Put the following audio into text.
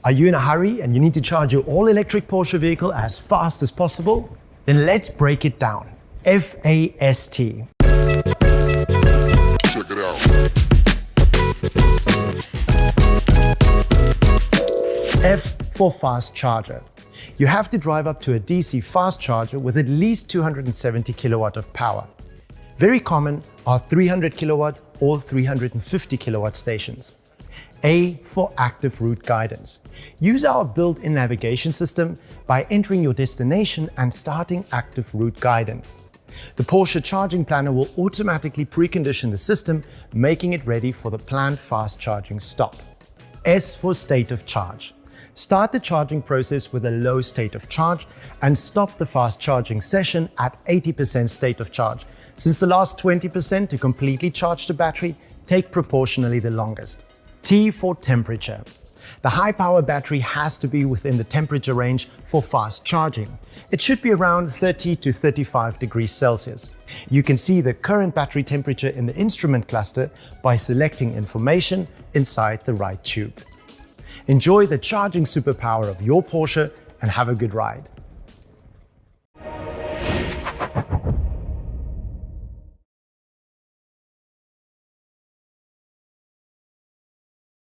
Are you in a hurry and you need to charge your all-electric Porsche vehicle as fast as possible? Then let's break it down. FAST. Check it out. F for fast charger. You have to drive up to a DC fast charger with at least 270 kilowatt of power. Very common are 300 kilowatt or 350 kilowatt stations. A for active route guidance. Use our built-in navigation system by entering your destination and starting active route guidance. The Porsche charging planner will automatically precondition the system, making it ready for the planned fast charging stop. S for state of charge. Start the charging process with a low state of charge and stop the fast charging session at 80% state of charge, since the last 20% to completely charge the battery take proportionally the longest. T for temperature. The high-power battery has to be within the temperature range for fast charging. It should be around 30 to 35 degrees Celsius. You can see the current battery temperature in the instrument cluster by selecting information inside the right tube. Enjoy the charging superpower of your Porsche and have a good ride.